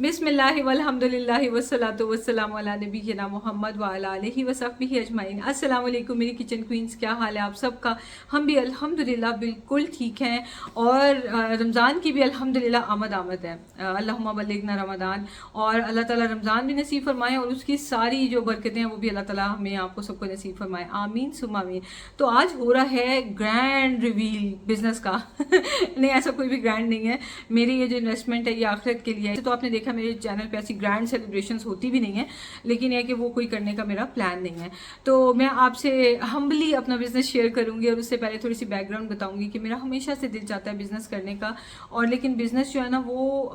بسم اللہ والحمدللہ والصلاۃ والسلام علی نبینا محمد وعلی آلہ وصحبہ اجمعین۔ السلام علیکم میری کچن کوئنز، کیا حال ہے آپ سب کا؟ ہم بھی الحمدللہ بالکل ٹھیک ہیں، اور رمضان کی بھی الحمدللہ آمد ہے۔ اللہم بلغنا رمضان، اور اللہ تعالیٰ رمضان بھی نصیب فرمائے اور اس کی ساری جو برکتیں ہیں وہ بھی اللہ تعالیٰ ہمیں آپ کو سب کو نصیب فرمائے، آمین ثم آمین۔ تو آج ہو رہا ہے گرینڈ ریویل بزنس کا نہیں، ایسا کوئی بھی گرینڈ نہیں ہے، میری یہ جو انویسٹمنٹ ہے یہ آخرت کے لیے ہے۔ تو آپ نے دیکھا میرے چینل پہ ایسی گرینڈ سیلیبریشنز ہوتی بھی نہیں ہیں، لیکن یہ کہ وہ کوئی کرنے کا میرا پلان نہیں ہے۔ تو میں آپ سے ہمبلی اپنا بزنس شیئر کروں گی، اور اس سے پہلے تھوڑی سی بیک گراؤنڈ بتاؤں گی کہ میرا ہمیشہ سے دل چاہتا ہے بزنس کرنے کا، اور لیکن بزنس جو ہے نا وہ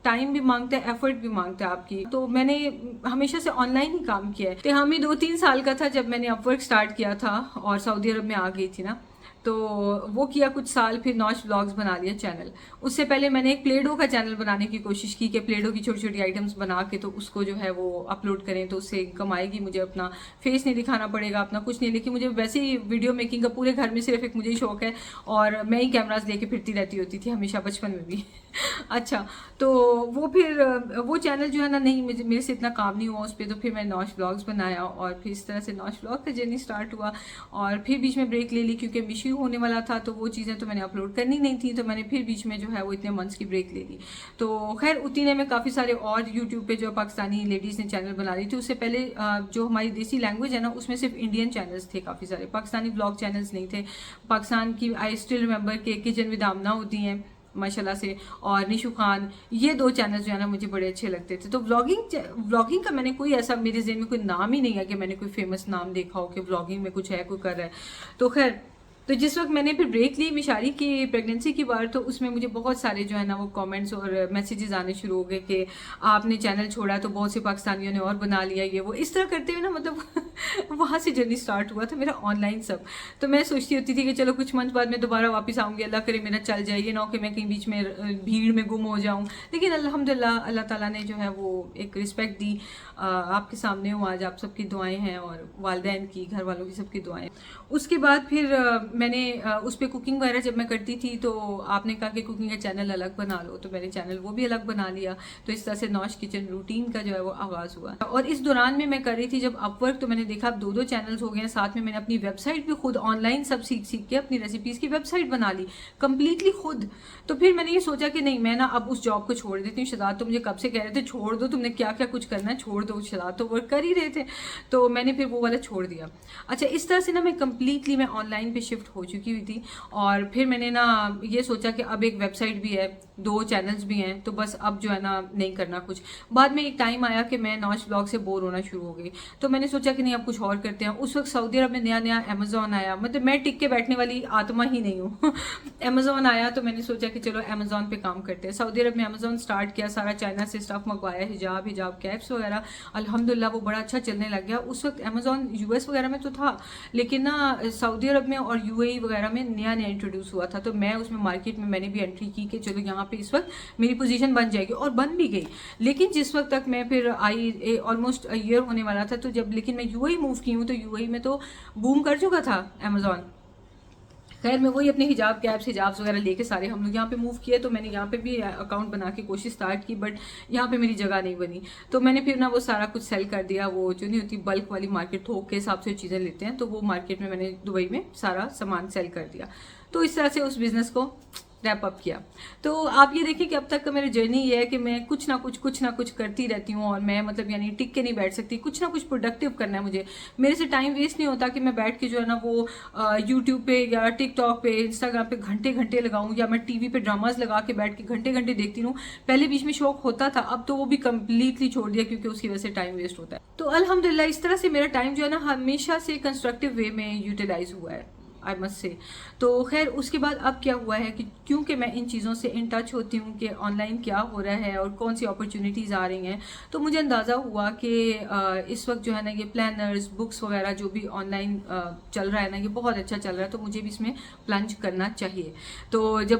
ٹائم بھی مانگتا ہے، ایفرٹ بھی مانگتا ہے آپ کی۔ تو میں نے ہمیشہ سے آن لائن ہی کام کیا ہے۔ تو ہمیں 2-3 سال کا تھا جب میں نے اپ ورک سٹارٹ کیا تھا، اور سعودی عرب میں آ گئی تھی نا، تو وہ کیا کچھ سال، پھر نوش بلاگز بنا لیا چینل۔ اس سے پہلے میں نے ایک پلے ڈو کا چینل بنانے کی کوشش کی کہ پلے ڈو کی چھوٹی چھوٹی آئٹمس بنا کے تو اس کو جو ہے وہ اپلوڈ کریں، تو اس سے انکم آئے گی، مجھے اپنا فیس نہیں دکھانا پڑے گا، اپنا کچھ نہیں۔ لیکن مجھے ویسے ہی ویڈیو میکنگ کا پورے گھر میں صرف ایک مجھے ہی شوق ہے، اور میں ہی کیمراز لے کے پھرتی رہتی ہوتی تھی ہمیشہ، بچپن میں بھی اچھا، تو وہ پھر وہ چینل جو ہے نا نہیں، میرے سے اتنا کام نہیں ہوا اس پہ، تو پھر میں نے نوش بلاگز بنایا، اور پھر اس طرح سے نوش بلاگ کا جرنی سٹارٹ ہوا۔ اور پھر بیچ میں بریک لے لی کیونکہ مشیو ہونے والا تھا، تو وہ چیزیں تو میں نے اپلوڈ کرنی نہیں تھی، تو میں نے پھر بیچ میں جو ہے وہ اتنے منتھس کی بریک لے لی۔ تو خیر اتنی نے میں کافی سارے اور یوٹیوب پہ جو پاکستانی لیڈیز نے چینل بنا لی تھی، اس سے پہلے جو ہماری دیسی لینگویج ہے نا اس میں صرف انڈین چینلز تھے کافی سارے، پاکستانی بلاگ چینلز نہیں تھے۔ پاکستان کی آئی اسٹل ریمبر کہ کچن ود آمنہ ہوتی ہیں ماشاءاللہ سے، اور نیشو خان، یہ 2 چینلز جو ہے نا مجھے بڑے اچھے لگتے تھے۔ تو ولاگنگ کا میں نے کوئی ایسا، میرے ذہن میں کوئی نام ہی نہیں ہے کہ میں نے کوئی فیمس نام دیکھا ہو کہ ولاگنگ میں کچھ ہے، کوئی کر رہا ہے۔ تو خیر، تو جس وقت میں نے پھر بریک لی مشاری کی پریگننسی کی بار، تو اس میں مجھے بہت سارے جو ہے نا وہ کامنٹس اور میسیجز آنے شروع ہو گئے کہ آپ نے چینل چھوڑا تو بہت سے پاکستانیوں نے اور بنا لیا، یہ وہ اس طرح کرتے ہوئے نا، مطلب وہاں سے جرنی سٹارٹ ہوا تھا میرا آن لائن سب۔ تو میں سوچتی ہوتی تھی کہ چلو کچھ منتھ بعد میں دوبارہ واپس آؤں گی، اللہ کرے میرا چل جائے، یہ نہ ہو کہ میں کہیں بیچ میں بھیڑ میں گم ہو جاؤں۔ لیکن الحمدللہ اللہ تعالیٰ نے جو ہے وہ ایک رسپیکٹ دی۔ آپ کے سامنے ہوں آج، آپ سب کی دعائیں ہیں، اور والدین کی، گھر والوں کی، سب کی دعائیں۔ اس کے بعد پھر میں نے اس پہ کوکنگ وغیرہ جب میں کرتی تھی، تو آپ نے کہا کہ کوکنگ کا چینل الگ بنا لو، تو میں نے چینل وہ بھی الگ بنا لیا۔ تو اس طرح سے نوش کچن روٹین کا جو ہے وہ آغاز ہوا، اور اس دوران میں کر رہی تھی جب اپ ورک، تو میں نے دیکھا اب 2 چینلز ہو گئے ہیں، ساتھ میں نے اپنی ویب سائٹ بھی خود آن لائن سب سیکھ کے اپنی ریسیپیز کی ویب سائٹ بنا لی کمپلیٹلی خود۔ تو پھر میں نے یہ سوچا کہ نہیں، میں نا اب اس جاب کو چھوڑ دیتی ہوں۔ شہزاد تو مجھے کب سے کہہ رہے تھے چھوڑ دو، تم نے کیا کیا کچھ کرنا ہے چھوڑ دو، شہزاد تو ورک کر ہی رہے تھے، تو میں نے پھر وہ والا چھوڑ دیا۔ اچھا، اس طرح سے نا میں کمپلیٹلی میں آن لائن پہ شفٹ ہو چکی ہوئی تھی، اور پھر میں نے نا یہ سوچا کہ اب ایک ویب سائٹ بھی ہے، 2 چینلز بھی ہیں، تو بس اب جو ہے نا نہیں کرنا کچھ۔ بعد میں ایک ٹائم آیا کہ میں نوش بلاگ سے بور ہونا شروع ہو گئی، تو میں نے سوچا کہ نہیں اب کچھ اور کرتے ہیں۔ اس وقت سعودی عرب میں نیا امیزون آیا، مطلب میں ٹک کے بیٹھنے والی آتما ہی نہیں ہوں امیزون آیا تو میں نے سوچا کہ چلو امیزون پہ کام کرتے ہیں۔ سعودی عرب میں امیزون سٹارٹ کیا، سارا چائنا سے اسٹف منگوایا، حجاب کیپس وغیرہ، الحمدللہ وہ بڑا اچھا چلنے لگ گیا۔ اس وقت امیزون یو ایس وغیرہ میں تو تھا، لیکن نا سعودی عرب میں اور یو اے ای وغیرہ میں نیا انٹروڈیوس ہوا تھا، تو میں اس میں مارکیٹ میں نے بھی انٹری کی کہ چلو یہاں پہ اس وقت میری پوزیشن بن جائے گی، اور بن بھی گئی۔ لیکن جس وقت تک میں پھر آئی، آلموسٹ ایئر ہونے والا تھا، تو جب لیکن میں یو اے ای موو کی ہوں، تو یو اے ای میں تو بوم کر چکا تھا امیزون۔ خیر میں وہی اپنے حجاب کیپس وغیرہ لے کے سارے ہم لوگ یہاں پہ موو کیے، تو میں نے یہاں پہ بھی اکاؤنٹ بنا کے کوشش سٹارٹ کی، بٹ یہاں پہ میری جگہ نہیں بنی، تو میں نے پھر نا وہ سارا کچھ سیل کر دیا۔ وہ جو نہیں ہوتی بلک والی مارکیٹ، تھوک کے حساب سے چیزیں لیتے ہیں، تو وہ مارکیٹ میں نے دبئی میں سارا سامان سیل کر دیا۔ تو اس طرح سے اس بزنس کو ریپ اپ کیا۔ تو آپ یہ دیکھیں کہ اب تک کا میری جرنی یہ ہے کہ میں کچھ نہ کچھ کرتی رہتی ہوں، اور میں مطلب یعنی ٹک کے نہیں بیٹھ سکتی، کچھ نہ کچھ پروڈکٹیو کرنا ہے مجھے۔ میرے سے ٹائم ویسٹ نہیں ہوتا کہ میں بیٹھ کے جو ہے نا وہ یوٹیوب پہ یا ٹک ٹاک پہ، انسٹاگرام پہ گھنٹے لگاؤں، یا میں ٹی وی پہ ڈراماز لگا کے بیٹھ کے گھنٹے دیکھتی ہوں۔ پہلے بیچ میں شوق ہوتا تھا، اب تو وہ بھی کمپلیٹلی چھوڑ دیا کیونکہ اس کی وجہ سے ٹائم ویسٹ ہوتا ہے۔ تو الحمدللہ اس طرح سے میرا ٹائم جو ہے نا ہمیشہ سے کنسٹرکٹیو وے میں یوٹیلائز ہوا ہے، آئی مسٹ سے۔ تو خیر اس کے بعد اب کیا ہوا ہے کہ کیونکہ میں ان چیزوں سے ان ٹچ ہوتی ہوں کہ آن لائن کیا ہو رہا ہے اور کون سی اپرچونیٹیز آ رہی ہیں، تو مجھے اندازہ ہوا کہ اس وقت جو ہے نا یہ پلانرز، بکس وغیرہ جو بھی آن لائن چل رہا ہے نا، یہ بہت اچھا چل رہا ہے، تو مجھے بھی اس میں پلنج کرنا چاہیے۔ تو جب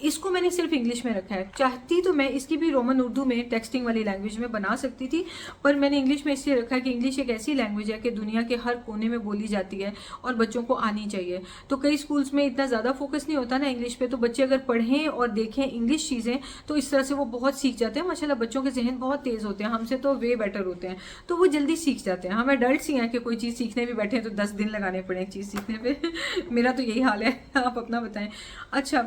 اس کو میں نے صرف انگلش میں رکھا ہے. چاہتی تو میں اس کی بھی رومن اردو میں ٹیکسٹنگ والی لینگویج میں بنا سکتی تھی, پر میں نے انگلش میں اس لیے رکھا کہ انگلش ایک ایسی لینگویج ہے کہ دنیا کے ہر کونے میں بولی جاتی ہے اور بچوں کو آنی چاہیے. تو کئی اسکولس میں اتنا زیادہ فوکس نہیں ہوتا نا انگلش پہ, تو بچے اگر پڑھیں اور دیکھیں انگلش چیزیں تو اس طرح سے وہ بہت سیکھ جاتے ہیں. ماشاءاللہ بچوں کے ذہن بہت تیز ہوتے ہیں, ہم سے تو وے بیٹر ہوتے ہیں, تو وہ جلدی سیکھ جاتے ہیں. ہم ایڈلٹس ہی ہیں کہ کوئی چیز سیکھنے بھی بیٹھے تو 10 دن لگانے پڑے ایک چیز سیکھنے پہ. میرا تو یہی حال ہے, آپ اپنا بتائیں. اچھا,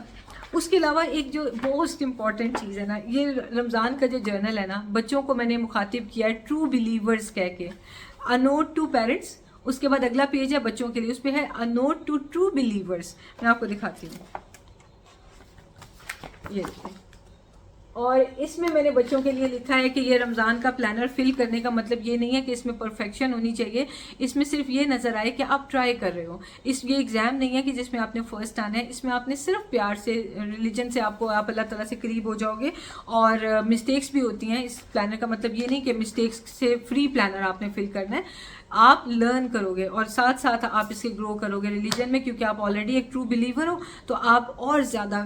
اس کے علاوہ ایک جو موسٹ امپورٹنٹ چیز ہے نا, یہ رمضان کا جو جرنل ہے نا, بچوں کو میں نے مخاطب کیا ہے ٹرو بلیورز کہہ کے, اے نوٹ ٹو پیرنٹس. اس کے بعد اگلا پیج ہے بچوں کے لیے, اس پہ ہے a note to true believers. میں آپ کو دکھاتی ہوں, یہ دیکھیں. اور اس میں نے بچوں کے لیے لکھا ہے کہ یہ رمضان کا پلانر فل کرنے کا مطلب یہ نہیں ہے کہ اس میں پرفیکشن ہونی چاہیے, اس میں صرف یہ نظر آئے کہ آپ ٹرائی کر رہے ہو. یہ ایگزام نہیں ہے کہ جس میں آپ نے فرسٹ آنا ہے, اس میں آپ نے صرف پیار سے, ریلیجن سے آپ اللہ تعالیٰ سے قریب ہو جاؤ گے. اور مسٹیکس بھی ہوتی ہیں اس پلانر کا مطلب یہ نہیں کہ مسٹیکس سے فری پلانر آپ نے فل کرنا ہے. آپ لرن کرو گے اور ساتھ ساتھ آپ اس کے گرو کرو گے ریلیجن میں, کیونکہ آپ آلریڈی ایک ٹرو بلیور ہو تو آپ اور زیادہ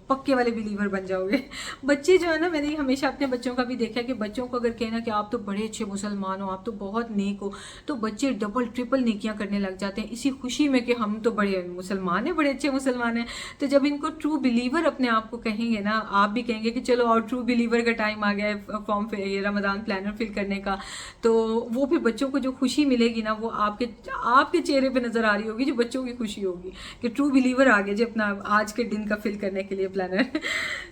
پکے والے بلیور بن جاؤ گے. بچے جو ہے نا, میں نے ہمیشہ اپنے بچوں کا بھی دیکھا کہ بچوں کو اگر کہنا کہ آپ تو بڑے اچھے مسلمان ہو, آپ تو بہت نیک ہو, تو بچے ڈبل ٹرپل نیکیاں کرنے لگ جاتے ہیں اسی خوشی میں کہ ہم تو بڑے مسلمان ہیں, بڑے اچھے مسلمان ہیں. تو جب ان کو ٹرو بلیور اپنے آپ کو کہیں گے نا, آپ بھی کہیں گے کہ چلو اور ٹرو بلیور کا ٹائم آ گیا ہے فارم یہ رمضان پلانر فل کرنے کا, تو وہ پھر بچوں کو جو خوشی ملے گی نا, وہ آپ کے چہرے پہ نظر آ رہی ہوگی, جو بچوں کی خوشی ہوگی کہ ٹرو بلیور آ گئے جی اپنا آج کے دن کا فل کرنے کے لیے پلانر.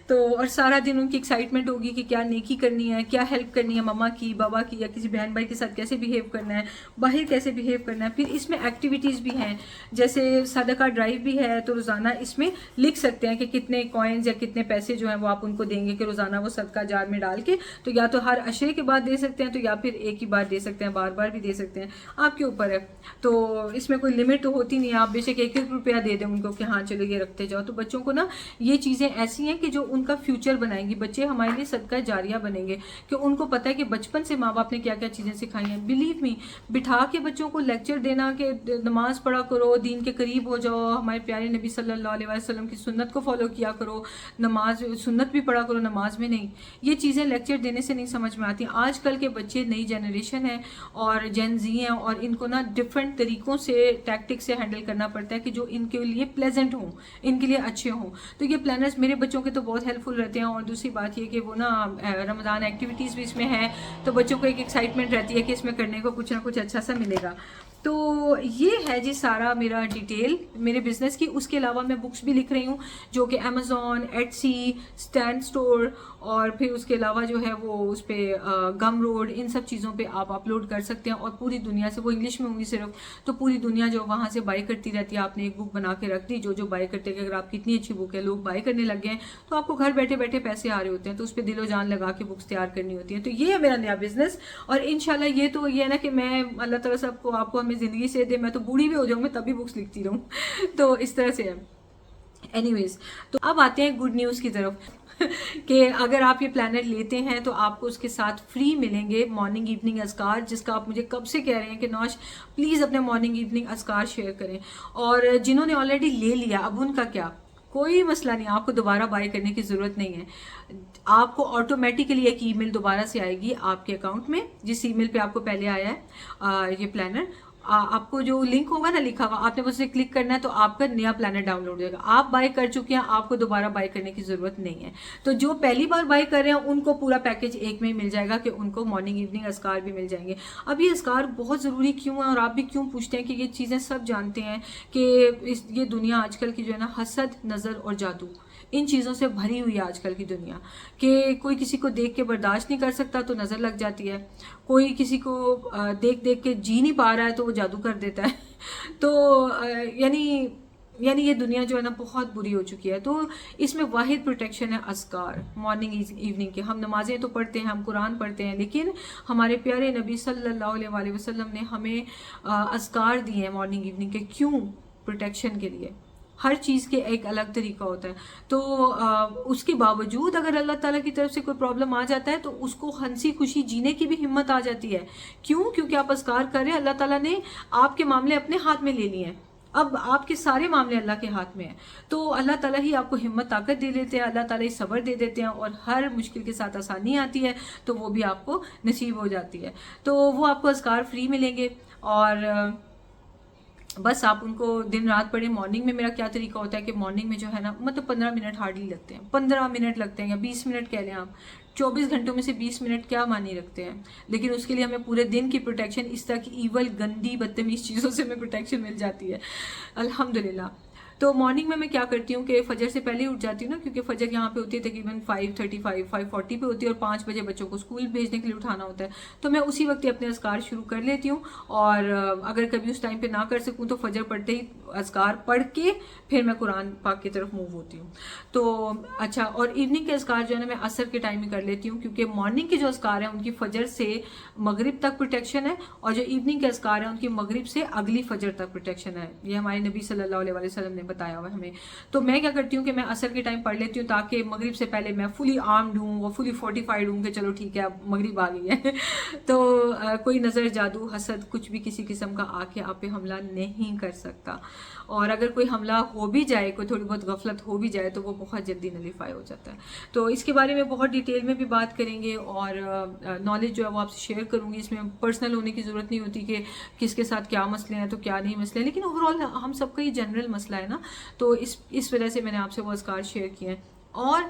تو اور سارا دن ان کی ایکسائٹمنٹ ہوگی کہ کیا نیکی کرنی ہے, کیا ہیلپ کرنی ہے مما کی, بابا کی, یا کسی بہن بھائی کے ساتھ کیسے بیہیو کرنا ہے, باہر کیسے بیہیو کرنا ہے. پھر اس میں ایکٹیویٹیز بھی ہیں, جیسے صدقہ ڈرائیو بھی ہے, تو روزانہ اس میں لکھ سکتے ہیں کہ کتنے کوائنز یا کتنے پیسے جو ہیں وہ آپ ان کو دیں گے کہ روزانہ وہ صدقہ جار میں ڈال کے, تو یا تو ہر عشرے کے بعد دے سکتے ہیں, تو یا پھر ایک ہی بار دے سکتے ہیں, بار بار بھی دے سکتے ہیں, آپ کے اوپر ہے. تو اس میں کوئی لمٹ تو ہوتی نہیں ہے, آپ بے شک 1-1 روپیہ دے دیں ان کو کہ ہاں چلو یہ رکھتے جاؤ. تو بچوں کو نا یہ چیزیں ایسی ہیں کہ جو ان کا فیوچر بنائیں گی. بچے ہمارے لیے صدقہ جاریہ بنیں گے کہ ان کو پتہ ہے کہ بچپن سے ماں باپ نے کیا کیا چیزیں سکھائی ہیں. بلیو می, بٹھا کے بچوں کو لیکچر دینا کہ نماز پڑھا کرو, دین کے قریب ہو جاؤ, ہمارے پیارے نبی صلی اللہ علیہ وسلم کی سنت کو فالو کیا کرو, نماز سنت بھی پڑھا کرو, نماز میں نہیں, یہ چیزیں لیکچر دینے سے نہیں سمجھ میں آتی. آج کل کے بچے نئی جنریشن ہے اور جین زی ہیں, اور ان کو نا ڈفرینٹ طریقوں سے ٹیکٹک سے ہینڈل کرنا پڑتا ہے کہ جو ان کے لیے پلیزنٹ ہوں, ان کے لیے اچھے ہوں. تو یہ پلانرز میرے بچوں کے تو بہت ہیلپ فل رہتے ہیں. اور دوسری بات یہ کہ وہ نا رمضان ایکٹیویٹیز بھی اس میں ہیں, تو بچوں کو ایک ایکسائٹمنٹ رہتی ہے کہ اس میں کرنے کو کچھ نہ کچھ اچھا سا ملے گا. تو یہ ہے جی سارا میرا ڈیٹیل میرے بزنس کی. اس کے علاوہ میں بکس بھی لکھ رہی ہوں جو کہ امیزون, ایٹسی, اسٹینڈ اسٹور, اور پھر اس کے علاوہ جو ہے وہ اس پہ گم روڈ, ان سب چیزوں پہ آپ اپلوڈ کر سکتے ہیں. اور پوری دنیا سے, وہ انگلش میں ہوں گی صرف, تو پوری دنیا جو وہاں سے بائی کرتی رہتی ہے. آپ نے ایک بک بنا کے رکھ دی, جو بائی کرتے ہیں, کہ اگر آپ کی اتنی اچھی بک ہے, لوگ بائی کرنے لگ گئے ہیں, تو آپ کو گھر بیٹھے بیٹھے پیسے آ رہے ہوتے ہیں. تو اس پہ دل و جان لگا کے بکس تیار کرنی ہوتی ہیں. تو یہ ہے میرا نیا بزنس, اور انشاءاللہ یہ تو یہ ہے نا کہ میں اللہ تعالیٰ سب کو آپ کو ہمیں زندگی سے دے, میں تو بوڑھی بھی ہو جاؤں, میں تب بھی بکس لکھتی رہوں. تو اس طرح سے ہے. اینی ویز, تو اب آتے ہیں گڈ نیوز کی طرف کہ اگر آپ یہ پلانر لیتے ہیں تو آپ کو اس کے ساتھ فری ملیں گے مارننگ ایوننگ اذکار, جس کا آپ مجھے کب سے کہہ رہے ہیں کہ نوش پلیز اپنے مارننگ ایوننگ اذکار شیئر کریں. اور جنہوں نے آلریڈی لے لیا, اب ان کا کیا, کوئی مسئلہ نہیں, آپ کو دوبارہ بائی کرنے کی ضرورت نہیں ہے. آپ کو آٹومیٹیکلی ایک ای میل دوبارہ سے آئے گی آپ کے اکاؤنٹ میں, جس ای میل پہ آپ کو پہلے آیا ہے یہ پلانر. آپ کو جو لنک ہوگا نا لکھا ہوا, آپ نے اسے کلک کرنا ہے تو آپ کا نیا پلانر ڈاؤن لوڈ ہو جائے گا. آپ بائی کر چکے ہیں, آپ کو دوبارہ بائی کرنے کی ضرورت نہیں ہے. تو جو پہلی بار بائی کر رہے ہیں ان کو پورا پیکج ایک میں ہی مل جائے گا کہ ان کو مارننگ ایوننگ اذکار بھی مل جائیں گے. اب یہ اذکار بہت ضروری کیوں ہے, اور آپ بھی کیوں پوچھتے ہیں, کہ یہ چیزیں سب جانتے ہیں کہ یہ دنیا آج کل کی جو ہے نا, حسد, نظر اور جادو, ان چیزوں سے بھری ہوئی ہے آج کل کی دنیا. کہ کوئی کسی کو دیکھ کے برداشت نہیں کر سکتا تو نظر لگ جاتی ہے, کوئی کسی کو دیکھ کے جی نہیں پا رہا ہے تو وہ جادو کر دیتا ہے. تو یعنی یہ دنیا جو ہے نا بہت بری ہو چکی ہے. تو اس میں واحد پروٹیکشن ہے اذکار مارننگ ایوننگ کے. ہم نمازیں تو پڑھتے ہیں, ہم قرآن پڑھتے ہیں, لیکن ہمارے پیارے نبی صلی اللہ علیہ وسلم نے ہمیں اذکار دیے ہیں مارننگ ایوننگ کے. کیوں؟ پروٹیکشن کے لیے. ہر چیز کے ایک الگ طریقہ ہوتا ہے. تو اس کے باوجود اگر اللہ تعالیٰ کی طرف سے کوئی پرابلم آ جاتا ہے تو اس کو ہنسی خوشی جینے کی بھی ہمت آ جاتی ہے. کیوں؟ کیونکہ آپ اذکار کر رہے ہیں, اللہ تعالیٰ نے آپ کے معاملے اپنے ہاتھ میں لے لیے ہیں. اب آپ کے سارے معاملے اللہ کے ہاتھ میں ہیں. تو اللہ تعالیٰ ہی آپ کو ہمت طاقت دے دیتے ہیں, اللہ تعالیٰ ہی صبر دے دیتے ہیں, اور ہر مشکل کے ساتھ آسانی آتی ہے تو وہ بھی آپ کو نصیب ہو جاتی ہے. تو وہ آپ کو اذکار فری ملیں گے, اور بس آپ ان کو دن رات پڑھیں. مارننگ میں میرا کیا طریقہ ہوتا ہے کہ مارننگ میں جو ہے نا مطلب 15 منٹ ہارڈلی لگتے ہیں, 15 منٹ لگتے ہیں یا 20 منٹ کہہ لیں آپ. 24 گھنٹوں میں سے 20 منٹ کیا معنی رکھتے ہیں, لیکن اس کے لیے ہمیں پورے دن کی پروٹیکشن, اس طرح کی ایول گندی بدتمیز چیزوں سے ہمیں پروٹیکشن مل جاتی ہے الحمدللہ. تو مارننگ میں کیا کرتی ہوں کہ فجر سے پہلے اٹھ جاتی ہوں نا, کیونکہ فجر یہاں پہ ہوتی ہے تقریباً 5:35 5:40 پہ ہوتی ہے, اور 5 بجے بچوں کو اسکول بھیجنے کے لیے اٹھانا ہوتا ہے. تو میں اسی وقت اپنے اذکار شروع کر لیتی ہوں, اور اگر کبھی اس ٹائم پہ نہ کر سکوں تو فجر پڑھتے ہی اذکار پڑھ کے پھر میں قرآن پاک کی طرف موو ہوتی ہوں. تو اچھا, اور ایوننگ کے اذکار جو ہے نا میں عصر کے ٹائم میں کر لیتی ہوں, کیونکہ مارننگ کے جو اذکار ہیں ان کی فجر سے مغرب تک پروٹیکشن ہے, اور جو ایوننگ کے اذکار ہیں ان کی مغرب سے اگلی فجر تک پروٹیکشن ہے. یہ ہمارے نبی صلی اللہ علیہ وسلم نے بتایا ہوا ہمیں. تو میں کیا کرتی ہوں کہ میں عصر کے ٹائم پڑھ لیتی ہوں, تاکہ مغرب سے پہلے میں فلی آرمڈ ہوں, وہ فلی فورٹیفائڈ ہوں کہ چلو ٹھیک ہے اب مغرب آ گئی ہے. تو کوئی نظر, جادو, حسد, کچھ بھی کسی قسم کا آ کے آپ پہ حملہ نہیں کر سکتا. اور اگر کوئی حملہ ہو بھی جائے, کوئی تھوڑی بہت غفلت ہو بھی جائے, تو وہ بہت جلدی نلیفائی ہو جاتا ہے. تو اس کے بارے میں بہت ڈیٹیل میں بھی بات کریں گے, اور نالج جو ہے وہ آپ سے شیئر کروں گی. اس میں پرسنل ہونے کی ضرورت نہیں ہوتی کہ کس کے ساتھ کیا مسئلے ہیں تو کیا نہیں مسئلے ہیں, لیکن اوور آل ہم سب کا یہ جنرل مسئلہ ہے نا, تو اس وجہ سے میں نے آپ سے وہ اذکار شیئر کیے ہیں. اور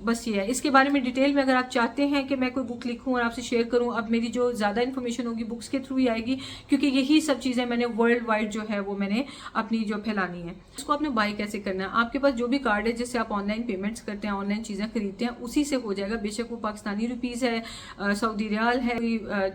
بس یہ ہے, اس کے بارے میں ڈیٹیل میں اگر آپ چاہتے ہیں کہ میں کوئی بک لکھوں اور آپ سے شیئر کروں, اب میری جو زیادہ انفارمیشن ہوگی بکس کے تھرو ہی آئے گی, کیونکہ یہی سب چیزیں میں نے ورلڈ وائڈ جو ہے وہ میں نے اپنی جو پھیلانی ہے. اس کو آپ نے بائی کیسے کرنا ہے, آپ کے پاس جو بھی کارڈ ہے جس سے آپ آن لائن پیمنٹس کرتے ہیں, آن لائن چیزیں خریدتے ہیں, اسی سے ہو جائے گا. بے شک وہ پاکستانی روپیز ہے, سعودی ریال ہے,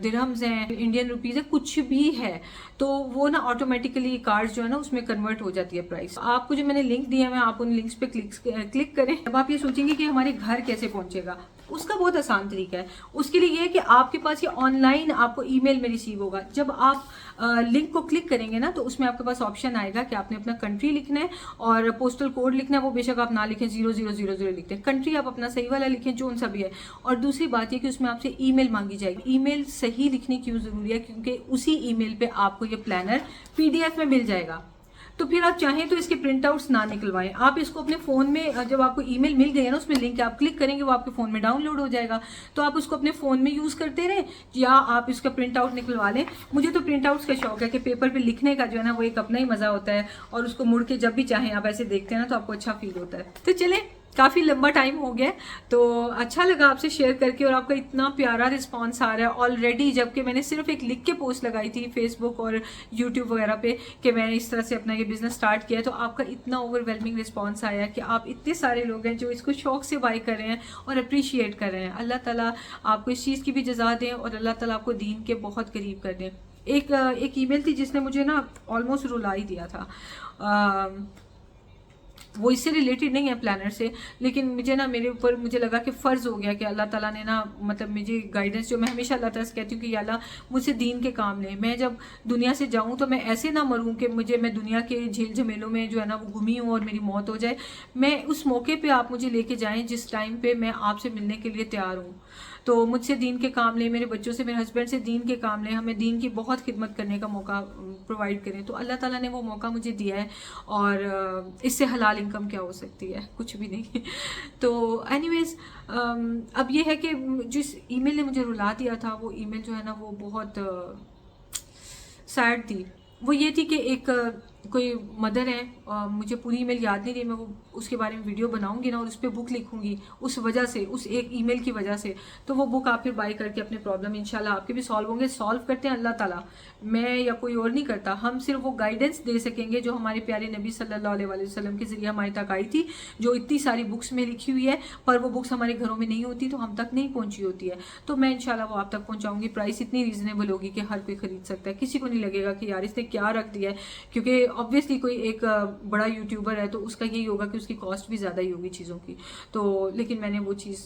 درہمز ہیں, انڈین روپیز ہے, کچھ بھی ہے, تو وہ نا آٹومیٹیکلی کارڈ جو ہے نا اس میں کنورٹ ہو جاتی ہے پرائس. آپ کو جو میں نے لنک دیا ہے, آپ ان لنکس پہ کلک کریں. اب آپ یہ سوچیں گے کہ ہمارے گھر کیسے پہنچے گا, اس کا بہت آسان طریقہ ہے. اس کے لیے یہ ہے کہ آپ کے پاس یہ آن لائن آپ کو ای میل میں ریسیو ہوگا. جب آپ لنک کو کلک کریں گے نا, تو اس میں آپ کے پاس آپشن آئے گا کہ آپ نے اپنا کنٹری لکھنا ہے اور پوسٹل کوڈ لکھنا ہے. وہ بے شک آپ نہ لکھیں, 0000 لکھتے ہیں. کنٹری آپ اپنا صحیح والا لکھیں جو ان سا بھی ہے. اور دوسری بات یہ کہ اس میں آپ سے ای میل مانگی جائے گی. ای میل صحیح لکھنی کیوں ضروری ہے, کیونکہ اسی ای میل پہ آپ کو یہ پلانر PDF میں مل جائے گا. تو پھر آپ چاہیں تو اس کے پرنٹ آؤٹس نہ نکلوائیں, آپ اس کو اپنے فون میں, جب آپ کو ای میل مل گئی ہے نا, اس میں لنک آپ کلک کریں گے, وہ آپ کے فون میں ڈاؤن لوڈ ہو جائے گا. تو آپ اس کو اپنے فون میں یوز کرتے رہیں, یا آپ اس کا پرنٹ آؤٹ نکلوا لیں. مجھے تو پرنٹ آؤٹس کا شوق ہے کہ پیپر پہ لکھنے کا جو ہے نا وہ ایک اپنا ہی مزہ ہوتا ہے, اور اس کو مڑ کے جب بھی چاہیں آپ ایسے دیکھتے ہیں نا تو آپ کو اچھا فیل ہوتا ہے. تو چلیں, کافی لمبا ٹائم ہو گیا, تو اچھا لگا آپ سے شیئر کر کے, اور آپ کا اتنا پیارا رسپانس آ رہا ہے آلریڈی. جبکہ میں نے صرف ایک لکھ کے پوسٹ لگائی تھی فیس بک اور یوٹیوب وغیرہ پہ کہ میں نے اس طرح سے اپنا یہ بزنس اسٹارٹ کیا ہے, تو آپ کا اتنا اوور ویلمنگ رسپانس آیا کہ آپ اتنے سارے لوگ ہیں جو اس کو شوق سے بائی کر رہے ہیں اور اپریشیٹ کر رہے ہیں. اللہ تعالیٰ آپ کو اس چیز کی بھی جزا دیں, اور اللہ تعالیٰ آپ کو دین کے بہت قریب کر دیں. ایک ای میل تھی جس نے مجھے نا آلموسٹ رلا ہی دیا تھا. وہ اس سے ریلیٹڈ نہیں ہے پلانر سے, لیکن مجھے نا میرے اوپر مجھے لگا کہ فرض ہو گیا کہ اللہ تعالیٰ نے نا مطلب مجھے گائیڈنس, جو میں ہمیشہ اللہ تعالیٰ سے کہتی ہوں کہ یا اللہ مجھ سے دین کے کام لیں. میں جب دنیا سے جاؤں تو میں ایسے نہ مروں کہ میں دنیا کے جھیل جھمیلوں میں جو ہے نا وہ گھمی ہوں اور میری موت ہو جائے. میں اس موقع پہ آپ مجھے لے کے جائیں جس ٹائم پہ میں آپ سے ملنے کے لیے تیار ہوں. تو مجھ سے دین کے کام لیں, میرے بچوں سے, میرے ہسبینڈ سے دین کے کام لیں, ہمیں دین کی بہت خدمت کرنے کا موقع پرووائڈ کریں. تو اللہ تعالیٰ نے وہ موقع مجھے دیا ہے, اور اس سے حلال انکم کیا ہو سکتی ہے, کچھ بھی نہیں. تو اینی ویز اب یہ ہے کہ جس ای میل نے مجھے رلا دیا تھا, وہ ای میل جو ہے نا وہ بہت سیڈ تھی. وہ یہ تھی کہ ایک کوئی مدر ہے, مجھے پوری ای میل یاد نہیں رہی, میں وہ اس کے بارے میں ویڈیو بناؤں گی نا اور اس پہ بک لکھوں گی اس وجہ سے, اس ایک ای میل کی وجہ سے. تو وہ بک آپ پھر بائی کر کے اپنے پرابلم انشاءاللہ آپ کے بھی سالو ہوں گے. سالو کرتے ہیں اللہ تعالیٰ, میں یا کوئی اور نہیں کرتا. ہم صرف وہ گائیڈنس دے سکیں گے جو ہمارے پیارے نبی صلی اللہ علیہ وسلم کے ذریعے ہمارے تک آئی تھی, جو اتنی ساری بکس میں لکھی ہوئی ہے, پر وہ بکس ہمارے گھروں میں نہیں ہوتی تو ہم تک نہیں پہنچی ہوتی ہے. تو میں انشاءاللہ وہ آپ تک پہنچاؤں گی. پرائس اتنی ریزنیبل ہوگی کہ ہر کوئی خرید سکتا ہے, کسی کو نہیں لگے گا کہ یار اس نے کیا رکھ دیا ہے, کیونکہ آبویسلی کوئی ایک بڑا یوٹیوبر ہے تو اس کا یہی ہوگا کہ اس کی کاسٹ بھی زیادہ ہی ہوگی چیزوں کی. تو لیکن میں نے وہ چیز,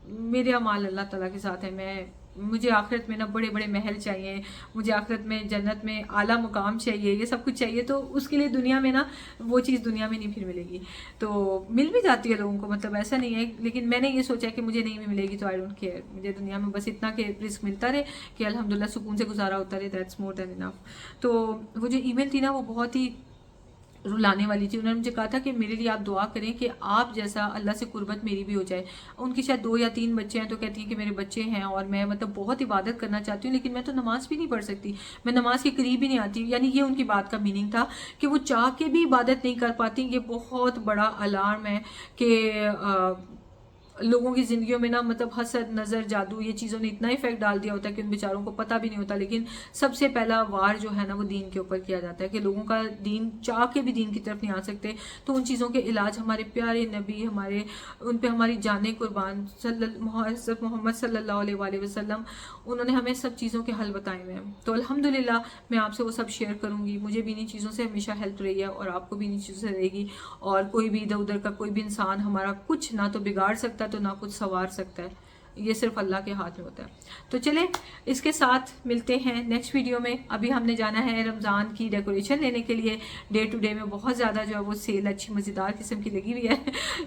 میرے اعمال اللہ تعالیٰ کے ساتھ ہے, میں مجھے آخرت میں نا بڑے بڑے محل چاہیے، مجھے آخرت میں جنت میں اعلیٰ مقام چاہیے، یہ سب کچھ چاہیے، تو اس کے لیے دنیا میں نا وہ چیز دنیا میں نہیں پھر ملے گی، تو مل بھی جاتی ہے لوگوں کو، مطلب ایسا نہیں ہے، لیکن میں نے یہ سوچا کہ مجھے نہیں بھی ملے گی تو آئی ڈونٹ کیئر، مجھے دنیا میں بس اتنا کہ رزق ملتا رہے، کہ الحمدللہ سکون سے گزارا ہوتا رہے، دیٹس مور دین انف۔ تو وہ جو ای میل تھی نا وہ بہت ہی رلانے والی تھی، انہوں نے مجھے کہا تھا کہ میرے لیے آپ دعا کریں کہ آپ جیسا اللہ سے قربت میری بھی ہو جائے۔ ان کی شاید 2 یا 3 بچے ہیں، تو کہتی ہیں کہ میرے بچے ہیں اور میں مطلب بہت عبادت کرنا چاہتی ہوں، لیکن میں تو نماز بھی نہیں پڑھ سکتی، میں نماز کے قریب ہی نہیں آتی، یعنی یہ ان کی بات کا میننگ تھا کہ وہ چاہ کے بھی عبادت نہیں کر پاتی۔ یہ بہت بڑا الارم ہے کہ لوگوں کی زندگیوں میں نا مطلب حسد، نظر، جادو، یہ چیزوں نے اتنا افیکٹ ڈال دیا ہوتا ہے کہ ان بیچاروں کو پتہ بھی نہیں ہوتا، لیکن سب سے پہلا وار جو ہے نا وہ دین کے اوپر کیا جاتا ہے کہ لوگوں کا دین چاہ کے بھی دین کی طرف نہیں آ سکتے، تو ان چیزوں کے علاج ہمارے پیارے نبی، ان پہ ہماری جانیں قربان حضرت محمد صلی اللہ علیہ وآلہ وسلم، انہوں نے ہمیں سب چیزوں کے حل بتائے ہوئے ہیں۔ تو الحمدللہ میں آپ سے وہ سب شیئر کروں گی، مجھے بھی انہیں چیزوں سے ہمیشہ ہیلپ رہی ہے اور آپ کو بھی انہیں چیزوں سے رہے گی، اور کوئی بھی ادھر ادھر کا کوئی بھی انسان ہمارا کچھ نہ تو بگاڑ سکتا ہے تو نہ کچھ سنوار سکتا ہے، یہ صرف اللہ کے ہاتھ میں ہوتا ہے۔ تو چلیں اس کے ساتھ ملتے ہیں نیکسٹ ویڈیو میں۔ ابھی ہم نے جانا ہے رمضان کی ڈیکوریشن لینے کے لیے، ڈے ٹو ڈے میں بہت زیادہ جو ہے وہ سیل اچھی مزیدار قسم کی لگی ہوئی ہے،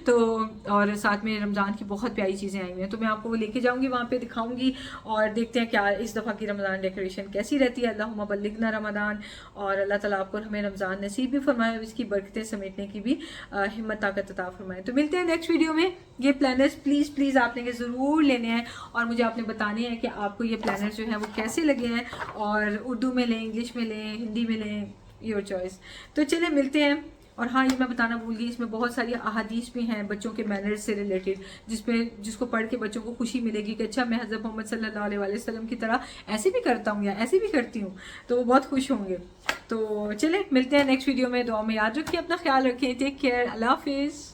تو اور ساتھ میں رمضان کی بہت پیاری چیزیں آئی ہوئی ہیں، تو میں آپ کو وہ لے کے جاؤں گی، وہاں پہ دکھاؤں گی، اور دیکھتے ہیں کیا اس دفعہ کی رمضان ڈیکوریشن کیسی رہتی ہے۔ اللہم بلغنا رمضان، اور اللہ تعالیٰ آپ کو ہمیں رمضان نصیب بھی فرمائے، اس کی برکتیں سمیٹنے کی بھی ہمت طاقت عطا فرمائے۔ تو ملتے ہیں نیکسٹ ویڈیو میں۔ یہ پلانرز پلیز آپ نے کہ ضرور لینے ہیں، اور مجھے آپ نے بتانے ہیں کہ آپ کو یہ پلانرز جو ہیں وہ کیسے لگے ہیں، اور اردو میں لیں، انگلش میں لیں، ہندی میں لیں، یور چوائس۔ تو چلیں ملتے ہیں۔ اور ہاں یہ میں بتانا بھول گئی، اس میں بہت ساری احادیث بھی ہیں بچوں کے مینرز سے ریلیٹڈ، جس کو پڑھ کے بچوں کو خوشی ملے گی کہ اچھا میں حضرت محمد صلی اللہ علیہ وآلہ وسلم کی طرح ایسے بھی کرتا ہوں یا ایسے بھی کرتی ہوں، تو وہ بہت خوش ہوں گے۔ تو چلیں ملتے ہیں نیکسٹ ویڈیو میں، دعا میں یاد رکھیں، اپنا خیال رکھیں، ٹیک کیئر، اللہ حافظ۔